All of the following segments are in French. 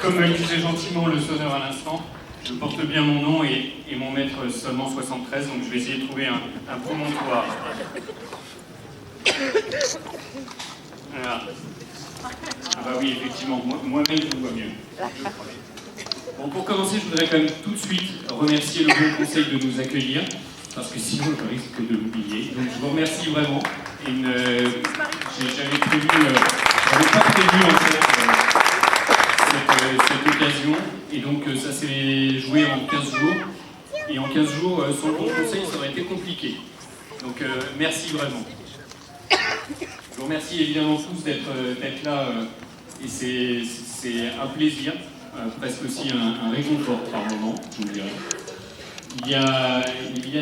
Comme m'accusait gentiment le sonneur à l'instant, je porte bien mon nom et mon maître seulement 73, donc je vais essayer de trouver un promontoire. Voilà. Ah bah oui, effectivement, moi-même je vous vois mieux. Je le promets. Bon, pour commencer, je voudrais quand même tout de suite remercier le Bon Conseil de nous accueillir, parce que sinon je risque de l'oublier. Donc je vous remercie vraiment. J'avais pas prévu en fait cette occasion, et donc ça s'est joué en 15 jours. Et en 15 jours, sans le Bon Conseil, ça aurait été compliqué. Donc merci vraiment. Je vous remercie évidemment tous d'être là, et c'est un plaisir, presque aussi un réconfort par moment, je vous dirais. Il y a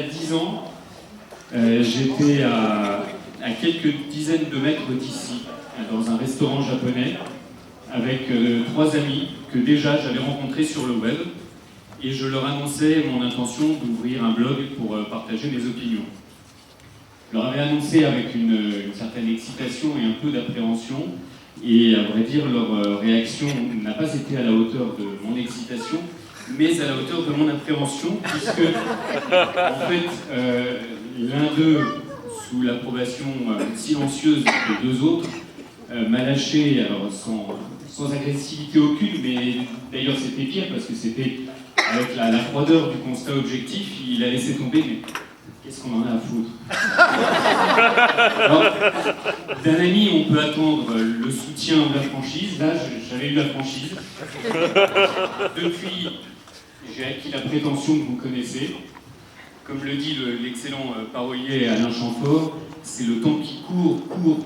10 ans, j'étais à quelques dizaines de mètres d'ici, dans un restaurant japonais, avec 3 amis que déjà j'avais rencontrés sur le web, et je leur annonçais mon intention d'ouvrir un blog pour partager mes opinions. Je leur avais annoncé avec une certaine excitation et un peu d'appréhension, et à vrai dire, leur réaction n'a pas été à la hauteur de mon excitation, mais à la hauteur de mon appréhension, puisque, en fait, l'un d'eux, sous l'approbation silencieuse des 2 autres, m'a lâché, alors sans agressivité aucune, mais d'ailleurs c'était pire, parce que c'était avec la froideur du constat objectif, il a laissé tomber, mais qu'est-ce qu'on en a à foutre? Alors, d'un ami, on peut attendre le soutien ou la franchise. Là, j'avais eu la franchise. Depuis, j'ai acquis la prétention que vous connaissez. Comme le dit l'excellent parolier Alain Chamfort, c'est le temps qui court,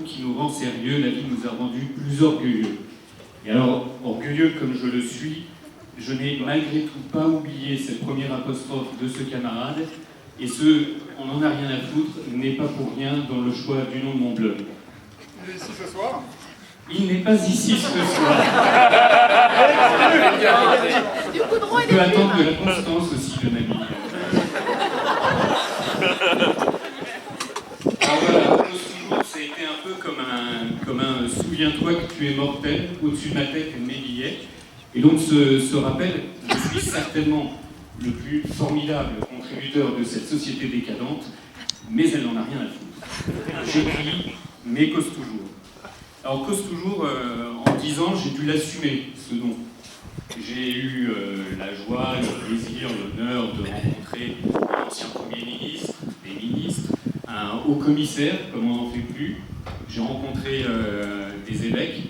qui nous rend sérieux. La vie nous a rendus plus orgueilleux. Et alors, orgueilleux comme je le suis, je n'ai malgré tout pas oublié cette première apostrophe de ce camarade. Et on n'en a rien à foutre, n'est pas pour rien dans le choix du nom de mon blog. Il est ici ce soir? Il n'est pas ici ce soir. On peut attendre de la constance aussi, le ami. Alors voilà, toujours, ça a été un peu comme un souviens-toi que tu es mortel au-dessus de ma tête et de mes billets. Et donc ce rappel, je suis certainement le plus formidable contributeur de cette société décadente, mais elle n'en a rien à foutre. J'écris, mais cause toujours. Alors cause toujours, en 10 ans, j'ai dû l'assumer, ce nom. J'ai eu la joie, le plaisir, l'honneur de rencontrer un ancien Premier ministre, des ministres, un haut commissaire, comme on n'en fait plus. J'ai rencontré des évêques.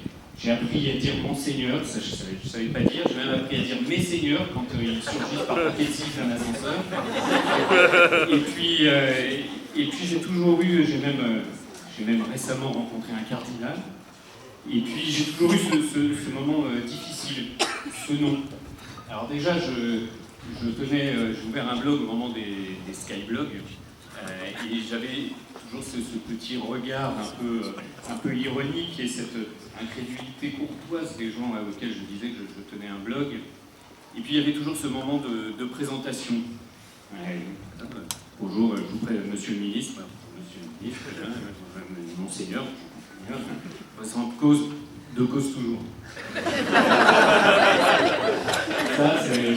J'ai appris à dire Monseigneur, ça je ne savais pas dire, j'ai même appris à dire Mes Seigneurs quand ils surgissent par paquet de siffles d'un ascenseur. Et puis j'ai toujours eu, j'ai même récemment rencontré un cardinal, et puis j'ai toujours eu ce moment difficile, ce nom. Alors déjà, j'ai ouvert un blog au moment des skyblogs, et j'avais toujours ce petit regard un peu ironique et cette incrédulité courtoise des gens auxquels je disais que je tenais un blog. Et puis il y avait toujours ce moment de présentation. Bonjour, je vous présente Monsieur le Ministre, Monseigneur, présente de cause toujours. Ça, c'est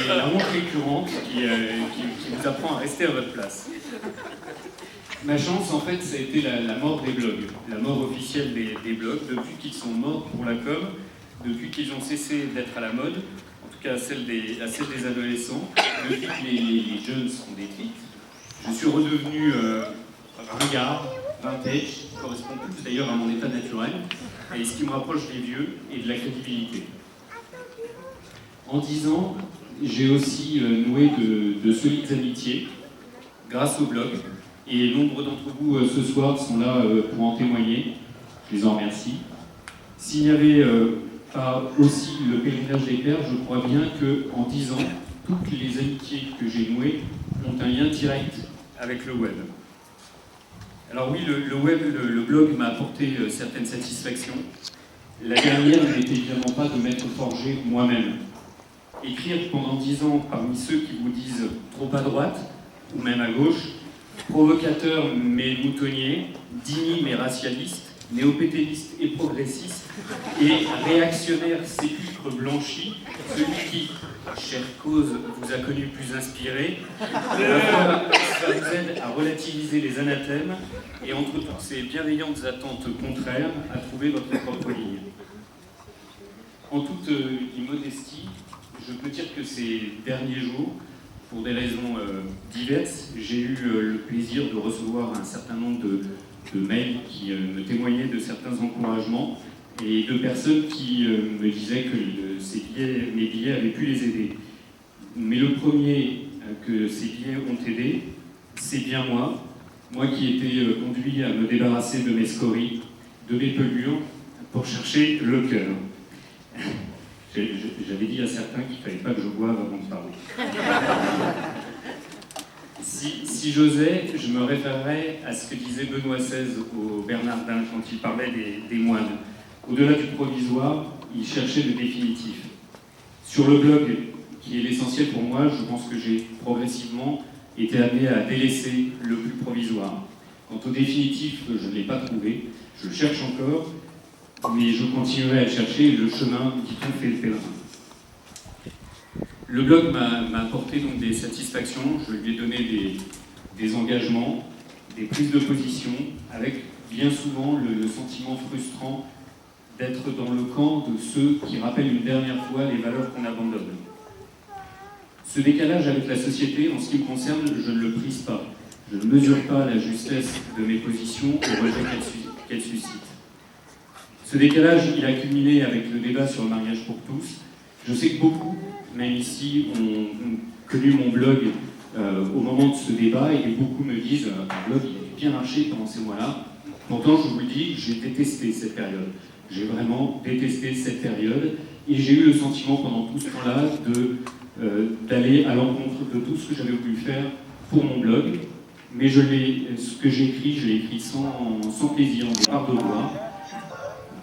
la honte récurrente qui vous apprend à rester à votre place. Ma chance, en fait, ça a été la mort des blogs, la mort officielle des blogs, depuis qu'ils sont morts pour la com, depuis qu'ils ont cessé d'être à la mode, en tout cas à celle des adolescents, depuis que les jeunes sont détruits. Je suis redevenu ringard, vintage, qui correspond plus d'ailleurs à mon état naturel, et ce qui me rapproche des vieux et de la crédibilité. En 10 ans, j'ai aussi noué de solides amitiés grâce au blog. Et nombre d'entre vous ce soir sont là pour en témoigner. Je les en remercie. S'il n'y avait pas aussi le pèlerinage des pères, je crois bien qu'en 10 ans, toutes les amitiés que j'ai nouées ont un lien direct avec le web. Alors oui, le web, le blog m'a apporté certaines satisfactions. La dernière n'était évidemment pas de m'être forgé moi-même. Écrire pendant 10 ans parmi ceux qui vous disent trop à droite, ou même à gauche, provocateur mais moutonnier, digne mais racialiste, néo-pétainiste et progressiste, et réactionnaire sépulcre blanchi, celui qui, chère cause, vous a connu plus inspiré, ça vous aide à relativiser les anathèmes et entre toutes ces bienveillantes attentes contraires, à trouver votre propre ligne. En toute immodestie, je peux dire que ces derniers jours, pour des raisons diverses, j'ai eu le plaisir de recevoir un certain nombre de mails qui me témoignaient de certains encouragements et de personnes qui me disaient que mes billets avaient pu les aider. Mais le premier que ces billets ont aidé, c'est bien moi qui étais conduit à me débarrasser de mes scories, de mes pelures, pour chercher le cœur. J'avais dit à certains qu'il ne fallait pas que je boive avant de parler. Si j'osais, je me référerais à ce que disait Benoît XVI au Bernardin quand il parlait des moines. Au-delà du provisoire, il cherchait le définitif. Sur le blog, qui est l'essentiel pour moi, je pense que j'ai progressivement été amené à délaisser le plus provisoire. Quant au définitif, je ne l'ai pas trouvé, je le cherche encore, mais je continuerai à le chercher, le chemin, dit-on, fait le pèlerin. Le blog m'a apporté donc des satisfactions, je lui ai donné des engagements, des prises de position, avec bien souvent le sentiment frustrant d'être dans le camp de ceux qui rappellent une dernière fois les valeurs qu'on abandonne. Ce décalage avec la société, en ce qui me concerne, je ne le prise pas. Je ne mesure pas la justesse de mes positions au rejet qu'elles suscitent. Ce décalage, il a culminé avec le débat sur le mariage pour tous. Je sais que beaucoup, même ici, ont connu mon blog au moment de ce débat et beaucoup me disent « un blog, il a bien marché pendant ces mois-là ». Pourtant, je vous le dis, j'ai détesté cette période. J'ai vraiment détesté cette période et j'ai eu le sentiment pendant tout ce temps-là d'aller à l'encontre de tout ce que j'avais voulu faire pour mon blog. Mais ce que j'ai écrit, je l'ai écrit sans plaisir, en départ de voix.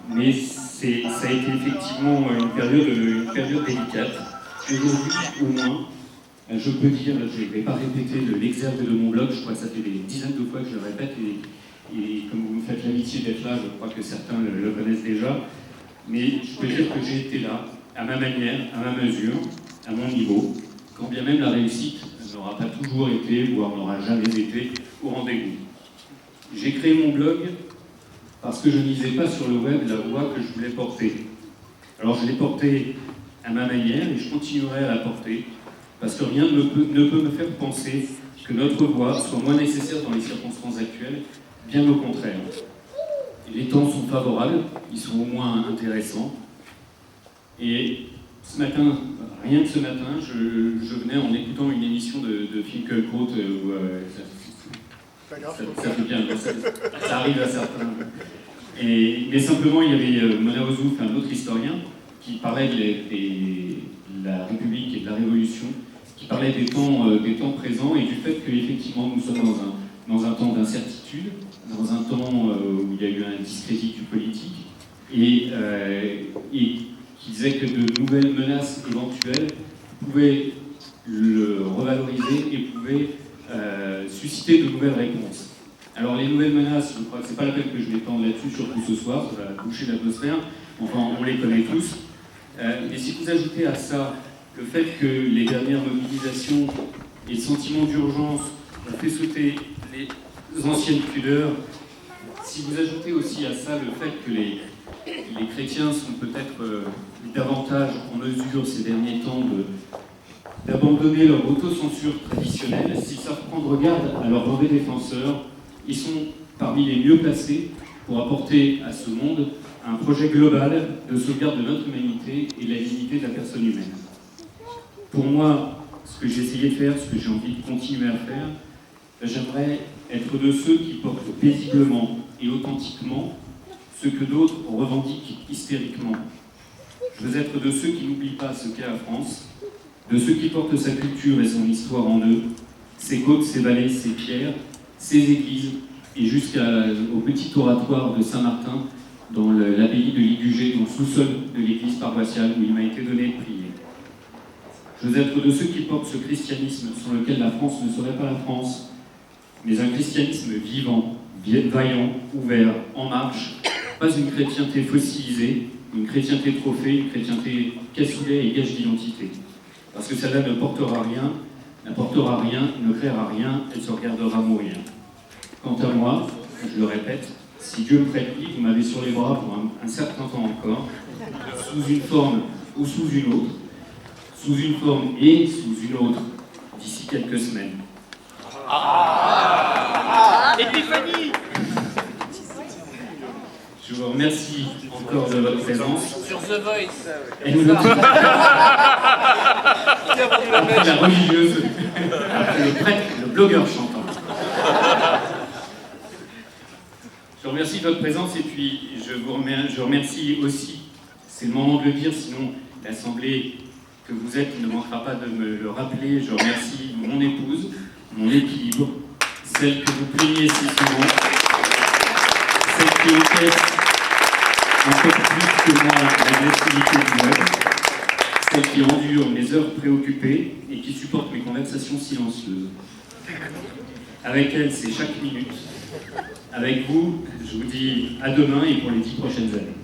Mais ça a été effectivement une période délicate. Aujourd'hui, au moins, je peux dire, je ne vais pas répéter l'exergue de mon blog, je crois que ça fait des dizaines de fois que je le répète, et comme vous me faites l'amitié d'être là, je crois que certains le connaissent déjà, mais je peux dire que j'ai été là, à ma manière, à ma mesure, à mon niveau, quand bien même la réussite n'aura pas toujours été, voire n'aura jamais été, au rendez-vous. J'ai créé mon blog parce que je ne lisais pas sur le web la voix que je voulais porter. Alors je l'ai portée à ma manière et je continuerai à la porter, parce que rien ne peut me faire penser que notre voix soit moins nécessaire dans les circonstances actuelles, bien au contraire. Les temps sont favorables, ils sont au moins intéressants, et ce matin, rien que ce matin, je venais en écoutant une émission de Finkielkraut où ça fait bien, ça arrive à certains. Mais simplement, il y avait Mona Ozouf, un autre historien, qui parlait de la République et de la Révolution, qui parlait des temps présents et du fait qu'effectivement nous sommes dans un temps d'incertitude, dans un temps où il y a eu un discrédit du politique, et qui disait que de nouvelles menaces éventuelles pouvaient le revaloriser et pouvaient susciter de nouvelles réponses. Alors les nouvelles menaces, je crois que c'est pas la peine que je m'étende là-dessus, surtout ce soir, ça va boucher l'atmosphère, enfin on les connaît tous. Mais si vous ajoutez à ça le fait que les dernières mobilisations et le sentiment d'urgence ont fait sauter les anciennes pudeurs, si vous ajoutez aussi à ça le fait que les chrétiens sont peut-être davantage en mesure ces derniers temps d'abandonner leur autocensure traditionnelle, s'ils savent prendre garde à leurs mauvais défenseurs, ils sont parmi les mieux placés pour apporter à ce monde un projet global de sauvegarde de notre humanité et de la dignité de la personne humaine. Pour moi, ce que j'ai essayé de faire, ce que j'ai envie de continuer à faire, j'aimerais être de ceux qui portent paisiblement et authentiquement ce que d'autres revendiquent hystériquement. Je veux être de ceux qui n'oublient pas ce qu'est la France, de ceux qui portent sa culture et son histoire en eux, ses côtes, ses vallées, ses pierres, ses églises, et jusqu'au petit oratoire de Saint-Martin, dans l'abbaye de Ligugé, dans le sous-sol de l'église paroissiale où il m'a été donné de prier. Je veux être de ceux qui portent ce christianisme sans lequel la France ne serait pas la France, mais un christianisme vivant, vaillant, ouvert, en marche, Pas une chrétienté fossilisée, une chrétienté trophée, une chrétienté cassoulet et gage d'identité. Parce que celle-là n'apportera rien, ne créera rien, elle se regardera mourir. Quant à moi, je le répète, si Dieu me prête vie, vous m'avez sur les bras pour un certain temps encore, sous une forme ou sous une autre, sous une forme et sous une autre, d'ici quelques semaines. Épiphanie! Je vous remercie encore de votre présence. Sur The Voice. Et nous après la religieuse, après le prêtre, le blogueur chantant. Je remercie de votre présence et puis je remercie aussi, c'est le moment de le dire, sinon l'assemblée que vous êtes ne manquera pas de me le rappeler. Je remercie mon épouse, mon équilibre, celle que vous plaignez si souvent, celle qui encaisse encore plus que moi l'agressivité du web, celle qui endure mes heures préoccupées et qui supporte mes conversations silencieuses. Avec elle, c'est chaque minute. Avec vous, je vous dis à demain et pour les 10 prochaines années.